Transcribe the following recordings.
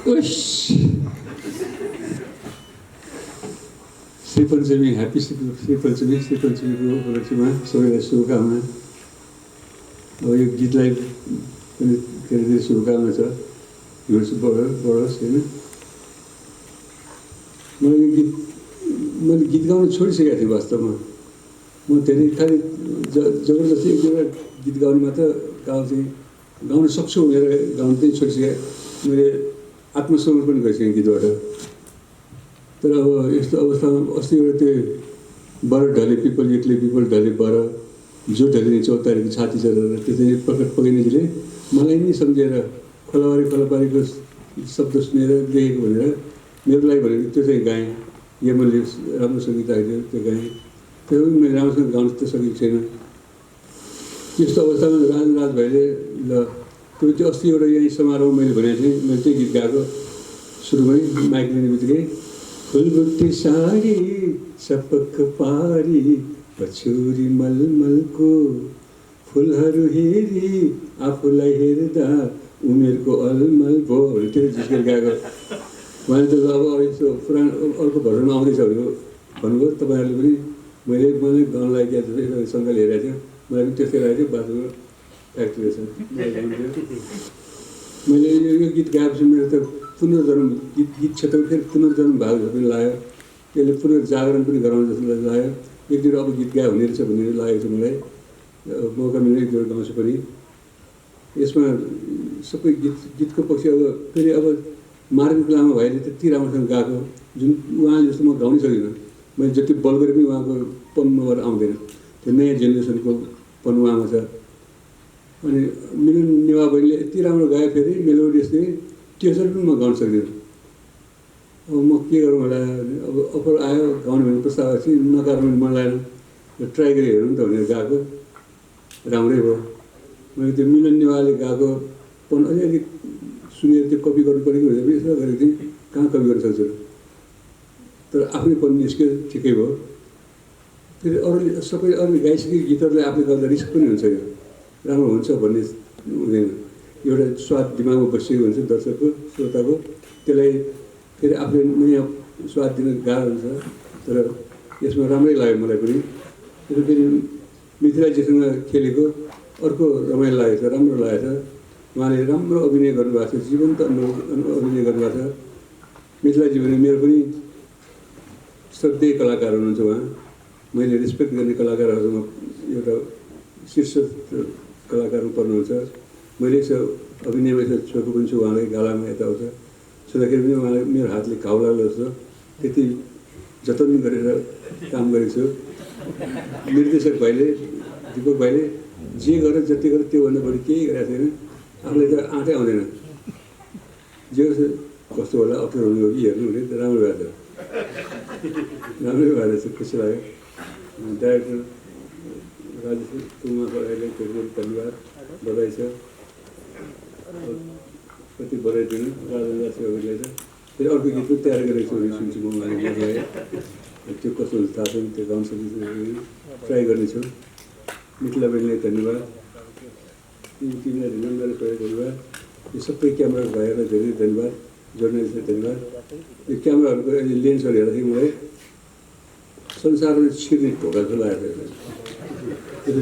उस श्री पञ्चमी ह्याप्पी श्री पञ्चमीको उपलक्ष्यमा सबैलाई शुभकामना। अब यो गीतलाई पनि धेरै धेरै शुभकामना छ, हिउँछ बढोस् होइन। मैले गीत गाउन छोडिसकेको थिएँ वास्तवमा। म धेरै खालि जबरजस्ती एक दुईवटा गीत गाउने मात्र गाउन सक्छु भनेर गाउन चाहिँ छोडिसकेँ। मैले आत्मसमर्पण गरिसकेँ गीतबाट। तर अब यस्तो अवस्थामा अस्ति एउटा त्यो बर ढले पिपल एक्लै पिपल ढले बर जो ढलिने चौतारीको छाती चलेर त्यो चाहिँ प्रकट पगैनेजीले मलाई नै सम्झेर खोलाबारीको शब्द सुनेर देखेको भनेर मेरो लागि भनेर त्यो चाहिँ गाएँ। यो मैले राम्रो सङ्गीत आइदियो त्यो गाएँ। त्यो पनि मैले राम्रोसँग गाउन त सकेको छैन। त्यस्तो अवस्थामा राज भाइले ल त्यो अस्ति एउटा यहीँ समारोह मैले भनेको थिएँ, मैले त्यही गीत गाएको सुरुमै माइक लिने बित्तिकै फुलबुट्टी साडी सपक पारी पछुरी मलमलको फुलहरू हेरी आफूलाई हेर्दा उमेरको अलमल भयो भने त्यो जिस्केर गएको। उहाँले त अब यस्तो पुरानो अर्को भजनमा आउँदैछ भनेको भन्नुभयो तपाईँहरूले पनि। मैले गाउन लागेको जस्तो सँगले हेरेको थियो, मलाई पनि त्यस्तै लागेको थियो। बाथरुमको फ्याक्ट्री रहेछ मैले यो गीत गाएपछि मेरो त पुनर्जन्म गीत क्षेत्रमा फेरि पुनर्जन्म भएको जस्तो पनि लाग्यो। यसले पुनर्जागरण पनि गराउने जस्तो लाग्यो। एक दुईवटा अब गीत गायो हुने रहेछ भन्ने लागेको छ मलाई। मौका मिलेर एक दुईवटा गाउँछु पनि। यसमा सबै गीतको पक्ष अब फेरि अब मार्मिक लामा भाइले त्यति राम्रोसँग गाएको जुन उहाँले जस्तो म गाउनै सकिनँ। मैले जति बल गरे पनि उहाँको पन मबाट आउँदैन। त्यो नयाँ जेनेरेसनको पन उहाँमा छ। अनि मिलन नेवा बहिनीले यति राम्रो गायो फेरि मेलोडियसले त्यसरी पनि म गाउन सक्दिनँ। अब म के गरौँ होला। अब अफर आयो गाउने भन्ने प्रस्ताव आएपछि नकार पनि मन लागेन। ट्राई गरेर हेरौँ त भनेर गएको राम्रै भयो। मैले त्यो मिलन नेवाले गाएको पन अलिअलि सुनेर त्यो कपी गर्नु पऱ्यो भनेर पनि यसो गरेको थिएँ। कहाँ कपी गर्न सक्छु तर आफ्नै पन निस्क्यो ठिकै भयो। फेरि अरूले सबै अरूले गाइसकेको गीतहरूलाई आफूले गर्दा रिस्क पनि हुन्छ। यो राम्रो हुन्छ भन्ने हुँदैन। एउटा स्वाद दिमागमा बसिएको हुन्छ दर्शकको श्रोताको, त्यसलाई फेरि आफूले नयाँ स्वाद दिन गाह्रो हुन्छ। तर यसमा राम्रै लाग्यो मलाई पनि। त्यो फेरि मिथिलाजीसँग खेलेको अर्को रमाइलो लागेको छ, राम्रो लागेको छ। उहाँले राम्रो अभिनय गर्नुभएको छ, जीवन्त अभिनय गर्नुभएको छ। मिथिलाजी भने मेरो पनि श्रद्धेय कलाकार हुनुहुन्छ उहाँ। मैले रेस्पेक्ट गर्ने कलाकारहरूमा एउटा शीर्ष कलाकारमा पर्नुहुन्छ। मैले यसो अभिनयमा यसो छोएको पनि छु उहाँलाई गालामा यताउता छुँदाखेरि पनि उहाँलाई मेरो हातले घाउ लाग्लो जस्तो त्यति जतन गरेर काम गरेको छु। निर्देशक भाइले दिपक भाइले जे गरेर जति गरेर त्योभन्दा बढी केही गरेको छैन। आफूलाई त आँटै आउँदैन। जे कस्तो होला अप्ठ्यारो हुने हो कि हेर्नु भने राम्रो भएको छ, राम्रै भएर चाहिँ खुसी लाग्यो। डाइरेक्टर राजेश कुमार बराइलाई धेरै धन्यवाद बधाई छ। कति बधाई दिनु राजेन्द्र सेवालाई छ। फेरि अर्को गीत पनि तयार गरेको छु भने सुन्छु म उहाँलाई। त्यो कस्तो हुन्छ थाहा छैन, त्यो गाउन सकिन्छ ट्राई गर्नेछु। मिथिला बहिनीलाई धन्यवाद, तिमीलाई धेरै धन्यवाद। यो सबै क्यामेरा भाइहरूलाई धेरै धन्यवाद, जर्नलिस्टलाई धन्यवाद। यो क्यामेराहरूको अहिले लेन्सहरू हेर्दाखेरि मलाई संसारमा छिर्ने ढोका जस्तो लागेको छ।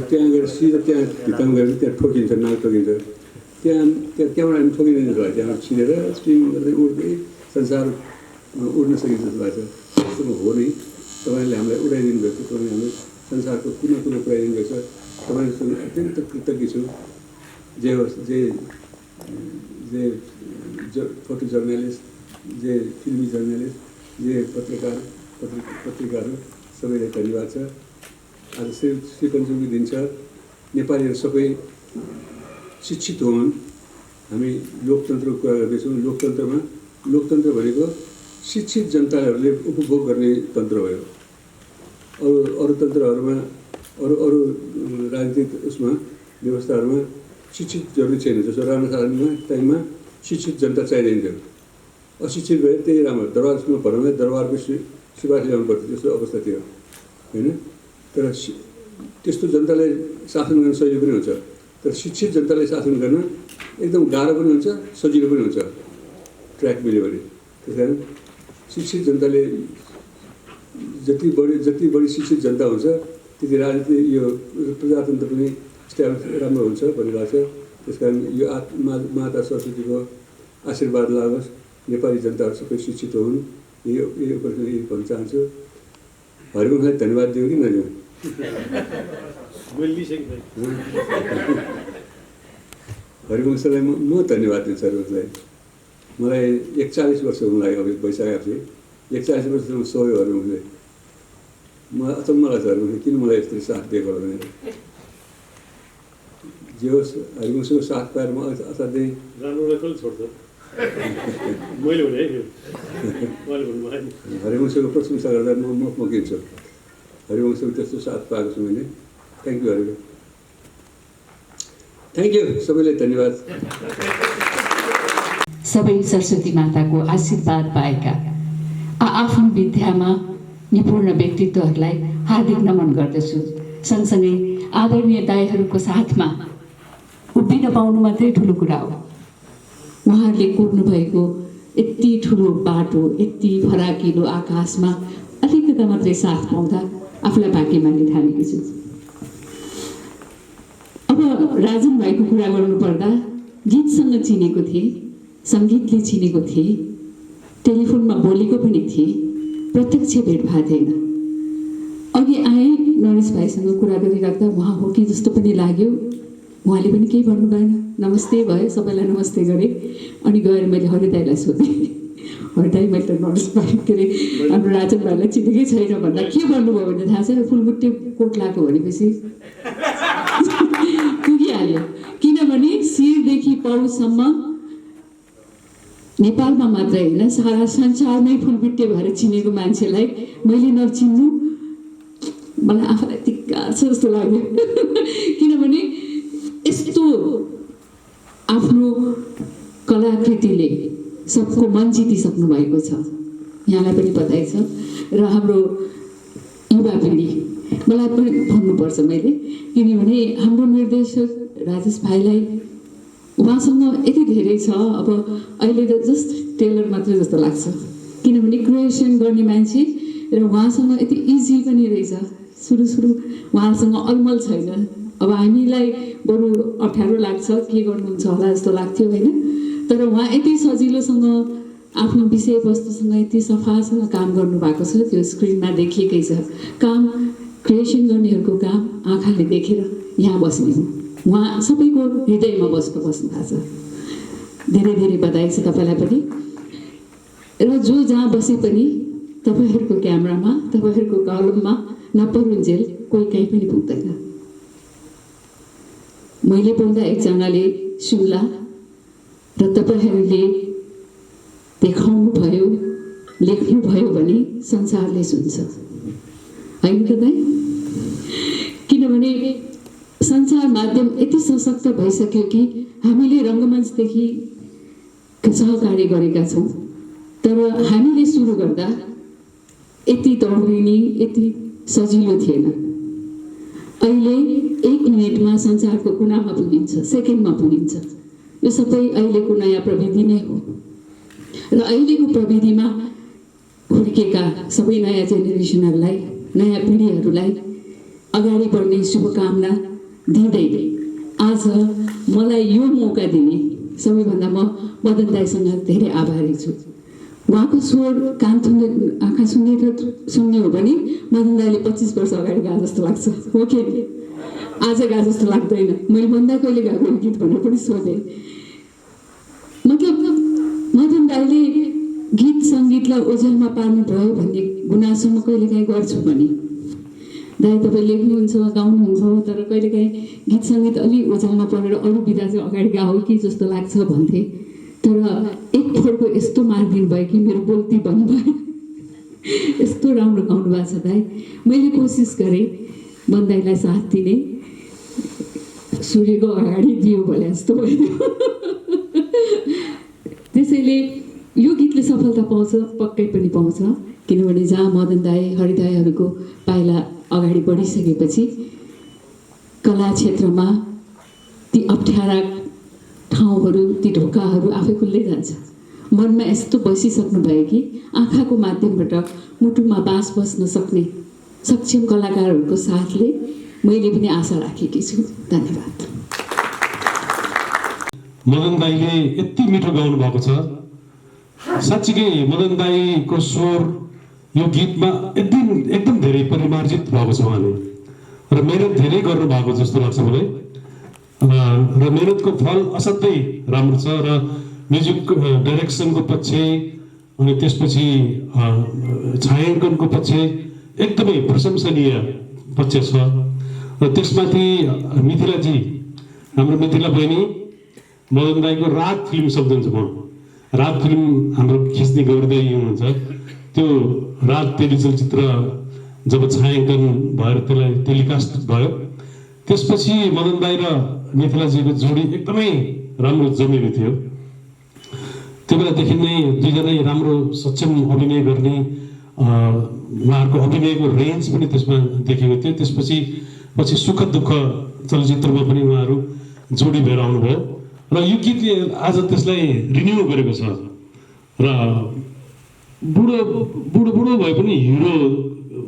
त्यहाँ गएर सिधा त्यहाँ भित्तामा गएर त्यहाँ ठोकिन्छ, नाक ठोकिन्छ। त्यहाँ क्यामेरा पनि ठोकिँदैन जस्तो लाग्छ। त्यहाँ छिरेर स्विङ गर्दै उड्दै संसार उड्न सकिन्छ जस्तो लाग्छ। त्यस्तो हो नि, तपाईँले हामीलाई उडाइदिनु भएको छ। तपाईँले हामीलाई संसारको कुना कुना पुऱ्याइदिनु भएको छ। तपाईँसँग अत्यन्त कृतज्ञ छु। जे होस्, जे फोटो जर्नलिस्ट, जे फिल्मी जर्नलिस्ट, जे पत्रिकाहरू सबैलाई धन्यवाद छ। आज श्री पञ्चमी दिन छ। नेपालीहरू सबै शिक्षित हुन्। हामी लोकतन्त्रको कुरा गर्दैछौँ। लोकतन्त्र भनेको शिक्षित जनताहरूले उपभोग गर्ने तन्त्र भयो। अरू तन्त्रहरूमा अरू राजनीतिक उसमा व्यवस्थाहरूमा शिक्षित जरुरी छैन। जस्तो राणा शासनमा टाइममा शिक्षित जनता चाहिँदैन। अशिक्षित भए त्यही राम्रो। दरबारमा भनौँ दरबारको सिफारिस ल्याउनु पर्थ्यो, त्यस्तो अवस्था थियो होइन। तर त्यस्तो जनतालाई शासन गर्न सजिलो पनि हुन्छ। तर शिक्षित जनतालाई शासन गर्न एकदम गाह्रो पनि हुन्छ, सजिलो पनि हुन्छ। ट्र्याक मिल्यो भने। त्यस कारण शिक्षित जनताले जति बढी शिक्षित जनता हुन्छ त्यति राजनीति यो प्रजातन्त्र पनि स्ट्याब्लिस राम्रो हुन्छ भन्ने लाग्छ। त्यस कारण यो माता सरस्वतीको आशीर्वाद लागोस्, नेपाली जनताहरू सबै शिक्षित हुन्, यो भन्न चाहन्छु। हरिवंशलाई धन्यवाद दिउँ कि नदिउँ? हरिवंशलाई म धन्यवाद दिन्छु। हरिवंशलाई मलाई 41 वर्ष हुन लाग्यो, अब भइसकेको छु। 41 वर्षसम्म सोयो हरिवंशले। म अचम्म लाग्छ हरिवंशले किन मलाई यस्तो साथ दिएको होला भनेर। जे होस्, हरिवंशको साथ पाएर म असाध्यै हरिवंशको प्रशंसा गर्दा म किन्छु। हरिवंशको त्यस्तो साथ पाएको छु मैले। Thank you Harivansh, thank you, सबैलाई धन्यवाद। सबै सरस्वती माताको आशीर्वाद पाएका आफ्नो विद्यामा निपुण व्यक्तित्वहरूलाई हार्दिक नमन गर्दछु। सँगसँगै आदरणीय दाइहरूको साथमा उभिन पाउनु मात्रै ठुलो कुरा हो। उहाँहरूले कुर्नु भएको यति ठुलो बाटो, यति फराकिलो आकाशमा अलिकता मात्रै साथ पाउँदा आफूलाई भाग्य मान्ने ठानेकी छु। अब राजन भाइको कुरा गर्नुपर्दा गीतसँग चिनेको थिएँ, सङ्गीतले चिनेको थिएँ, टेलिफोनमा बोलेको पनि थिएँ, प्रत्यक्ष भेट भएको थिएन। अघि आएँ नरेश भाइसँग कुरा गरिराख्दा उहाँ हो कि जस्तो पनि लाग्यो। उहाँले पनि केही भन्नु भएन, नमस्ते भयो, सबैलाई नमस्ते गरेँ। अनि गएर मैले हरि दाइलाई सोधेँ, हरि दाइ मैले त नरेश भाइ के अरे हाम्रो राजन भाइलाई चिनेकै छैन भन्दा के भन्नुभयो भने थाहा छैन, फुलबुट्टे कोट लगाएको भनेपछि पुगिहाल्यो। किनभने शिरदेखि पाउसम्म नेपालमा मात्रै होइन सारा संसारमै फुलबुट्टे भएर चिनेको मान्छेलाई मैले नचिन्नु मलाई आफूलाई धिक्कार छ जस्तो लाग्यो। किनभने यस्तो आफ्नो कलाकृतिले सबको मन जितिसक्नु भएको छ, यहाँलाई पनि बधाई छ। र हाम्रो युवा पिँढी मलाई पनि भन्नुपर्छ मैले, किनभने हाम्रो निर्देशक राजेश भाइलाई उहाँसँग यति धेरै छ। अब अहिले त जस्ट टेलर मात्रै जस्तो लाग्छ, किनभने क्रिएसन गर्ने मान्छे र उहाँसँग यति इजी पनि रहेछ। सुरु उहाँसँग अलमल छैन। अब हामीलाई बरु अप्ठ्यारो लाग्छ के गर्नुहुन्छ होला जस्तो लाग्थ्यो होइन, तर उहाँ यति सजिलोसँग आफ्नो विषयवस्तुसँग यति सफासँग काम गर्नुभएको छ। त्यो स्क्रिनमा देखिएकै छ। काम क्रिएसन गर्नेहरूको काम आँखाले देखेर यहाँ बस्ने हो। उहाँ सबैको हृदयमा बस्नु भएको छ। धेरै धेरै बधाई छ तपाईँलाई पनि। र जो जहाँ बसे पनि तपाईँहरूको क्यामेरामा, तपाईँहरूको कलममा नपरुन्जेल कोही कहीँ पनि पुग्दैन। मैले बोल्दा एकजनाले सुन्ला र तपाईँहरूले देखाउनु भयो, लेख्नु भयो भने संसारले सुन्छ, होइन त दाइ? किनभने संसार माध्यम यति सशक्त भइसक्यो कि हामीले रङ्गमञ्चदेखि सहकार्य गरेका छौँ, तर हामीले सुरु गर्दा यति दौडिने यति सजिलो थिएन। अहिले 1 मिनेटमा संसारको कुनामा पुगिन्छ, सेकेन्डमा पुगिन्छ। यो सबै अहिलेको नयाँ प्रविधि नै हो। र अहिलेको प्रविधिमा हुर्केका सबै नयाँ जेनेरेसनहरूलाई, नयाँ पिँढीहरूलाई अगाडि बढ्ने शुभकामना दिँदै आज मलाई यो मौका दिने सबैभन्दा म मदन दाइसँग धेरै आभारी छु। उहाँको स्वर कान आँखा सुन्ने हो भने मदन दाइले 25 वर्ष अगाडि गए जस्तो लाग्छ, हो कि आज गए जस्तो लाग्दैन। मैले भन्दा कहिले गाएको गीत भनेर पनि सोधेँ। मतलब मदन दाइले गीत सङ्गीतलाई ओझेलमा पार्नुभयो भन्ने गुनासो म कहिलेकाहीँ गर्छु भने, दाइ तपाईँ लेख्नुहुन्छ गाउनुहुन्छ तर कहिलेकाहीँ गीत सङ्गीत अलि ओझेलमा परेर अरू विधा चाहिँ अगाडि गाऊ कि जस्तो लाग्छ भन्थे। तर एक फोरको यस्तो मारिदिनु भयो कि मेरो बोल्ती बन्नुभयो। यस्तो राम्रो गाउनु भएको छ दाइ। मैले कोसिस गरेँ बन्दाइलाई साथ दिने, सूर्यको अगाडि दियो भने जस्तो भयो। त्यसैले यो गीतले सफलता पाउँछ, पक्कै पनि पाउँछ। किनभने जहाँ मदन दाइ हरिदाईहरूको पाइला अगाडि बढिसकेपछि कला क्षेत्रमा ती अप्ठ्यारा ठाउँहरू, ती ढोकाहरू आफै खुल्दै जान्छ। मनमा यस्तो बसिसक्नु भयो कि आँखाको माध्यमबाट मुटुमा बास बस्न सक्ने सक्षम कलाकारहरूको साथले मैले पनि आशा राखेकी छु। धन्यवाद। मदन दाईले यति मिठो गाउनु भएको छ, साँच्चीकै मदन दाईको स्वर यो गीतमा एकदम धेरै परिमार्जित भएको छ उहाँले, र मेहनत धेरै गर्नु भएको जस्तो लाग्छ मलाई, र मेहनतको फल असाध्यै राम्रो छ। र म्युजिक डाइरेक्सनको पक्ष अनि त्यसपछि छायाङ्कनको पक्ष एकदमै प्रशंसनीय पक्ष छ। र त्यसमाथि मिथिलाजी, हाम्रो मिथिला बहिनी मदन दाईको रात फिल्म सम्झन्छु म। रात फिल्म हाम्रो खिच्ने गर्दै हुनुहुन्छ, त्यो रात टेलिचलचित्र जब छायाङ्कन भएर त्यसलाई टेलिकास्ट भयो, त्यसपछि मदन दाई र मिथिलाजीको जोडी एकदमै राम्रो जमेको थियो। त्यो बेलादेखि नै दुईजनै राम्रो सक्षम अभिनय गर्ने, उहाँहरूको अभिनयको रेन्ज पनि त्यसमा देखेको थियो। त्यसपछि सुख दुःख चलचित्रमा पनि उहाँहरू जोडी भएर आउनुभयो, र यो गीतले आज त्यसलाई रिन्यू गरेको छ। र बुढो भए पनि हिरो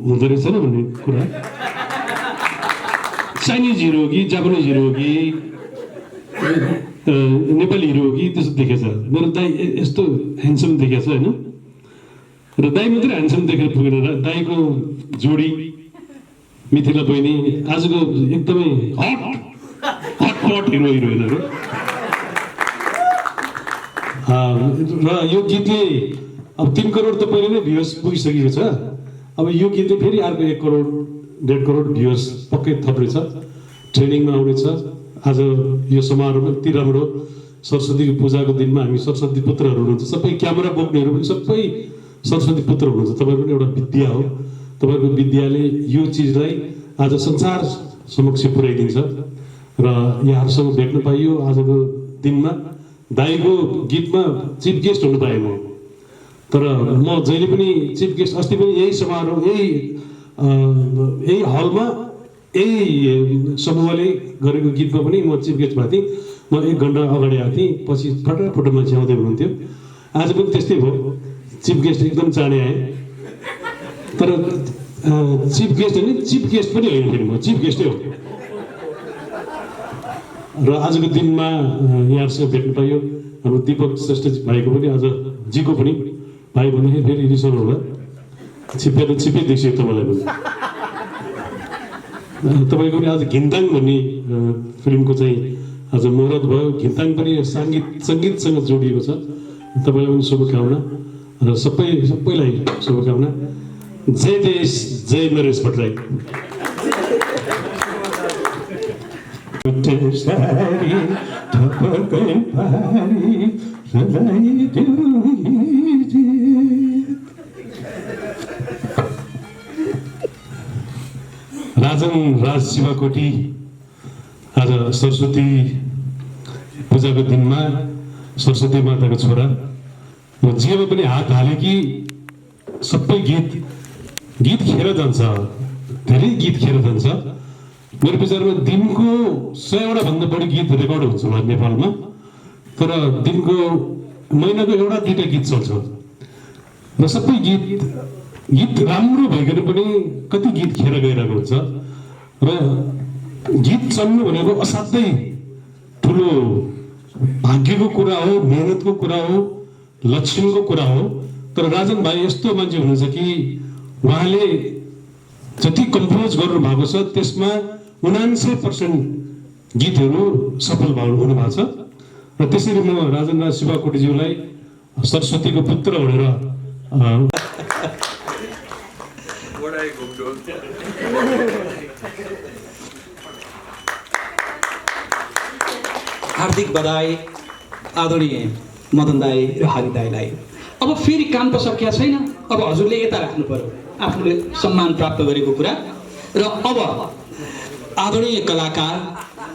हुँदो रहेछ न भन्ने कुरा, चाइनिज हिरो हो कि जापानिज हिरो हो कि नेपाली हिरो हो कि त्यस्तो देखेछ। मेरो दाई यस्तो ह्यान्डसम देखेछ होइन, र दाई मात्रै ह्यान्डसम देखेर पुगेन, दाईको जोडी मिथिला बहिनी आजको एकदमै हटपट हिरोइनहरू। र यो गीतले अब 3 करोड त पहिले नै भ्युअर्स पुगिसकेको छ। अब यो गीतले फेरि अर्को 1 करोड 1.5 करोड भ्युअर्स पक्कै थप्नेछ, ट्रेनिङमा आउनेछ। आज यो समारोहमा यति राम्रो सरस्वतीको पूजाको दिनमा हामी सरस्वती पुत्रहरू हुनुहुन्छ, सबै क्यामेरा बोक्नेहरू पनि सबै सरस्वती पुत्र हुनुहुन्छ। तपाईँको पनि एउटा विद्या हो, तपाईँको विद्याले यो चिजलाई आज संसार समक्ष पुर्याइदिन्छ। र यहाँहरूसँग भेट्न पाइयो आजको दिनमा। दाईको गीतमा चिफ गेस्ट हुनु पाएँ म, तर म जहिले पनि चिफ गेस्ट, अस्ति पनि यही समारोह यही हलमा यही समूहले गरेको गीतमा पनि म चिफ गेस्ट भएको थिएँ। म 1 घन्टा अगाडि आएको थिएँ, पछि फटाफट मान्छे आउँदै हुनुहुन्थ्यो। आज पनि त्यस्तै भयो, चिफ गेस्ट एकदम चाँडै आएँ। तर चिफ गेस्ट होइन, चिफ गेस्ट पनि होइन, फेरि म चिफ गेस्टै हो। र आजको दिनमा यहाँहरूसँग भेट्नु पाइयो। हाम्रो दीपक श्रेष्ठ भाइको पनि आज जीको पनि भाइ भन्दाखेरि फेरि रिसाउनु होला, छिप्पै देखियो तपाईँलाई पनि। तपाईँको पनि आज घिन्ताङ भन्ने फिल्मको चाहिँ आज मुहूर्त भयो। घिन्ताङ पनि सङ्गीतसँग जोडिएको छ। तपाईँलाई पनि शुभकामना र सबैलाई शुभकामना। जय देश, जय नरेश भट्टराई। राजन राज शिवाकोटी आज सरस्वती पूजाको दिनमा सरस्वती माताको छोरा, म जेमा पनि हात हाले कि सबै गीत खेर जान्छ, धेरै गीत खेर जान्छ। मेरो विचारमा दिनको 100वटा भन्दा बढी गीत रेकर्ड हुन्छ होला नेपालमा, तर दिनको महिनाको 1-2 गीत चल्छ। र सबै गीत राम्रो भइकन पनि कति गीत खेर गइरहेको हुन्छ। र गीत चल्नु भनेको असाध्यै ठुलो भाग्यको कुरा हो, मेहनतको कुरा हो, लक्षणको कुरा हो। तर राजन भाइ यस्तो मान्छे हुनुहुन्छ कि उहाँले जति कम्पोज गर्नु भएको छ त्यसमा 99% गीतहरू सफल हुनु भएको छ। र त्यसरी म राजन राज शिवाकोटीज्यूलाई सरस्वतीको पुत्र भनेर हार्दिक बधाई आदरणीय मदन दाई र हरि दाईलाई। अब फेरि काम त सकिया छैन, अब हजुरले यता राख्नु पर्यो आफूले सम्मान प्राप्त गरेको कुरा। र अब आदरणीय कलाकार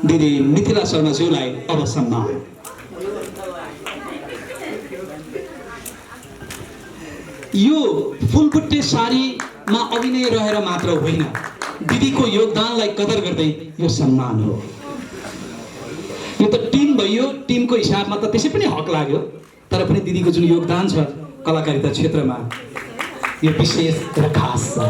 दिदी मिथिला शर्माज्यूलाई अब सम्मान। यो फुलबुट्टे सारीमा अभिनय रहेर मात्र होइन, दिदीको योगदानलाई कदर गर्दै यो सम्मान हो। यो त टिम भयो, टिमको हिसाबमा त त्यसै पनि हक लाग्यो, तर पनि दिदीको जुन योगदान छ कलाकारिता क्षेत्रमा यो विशेष र खास छ।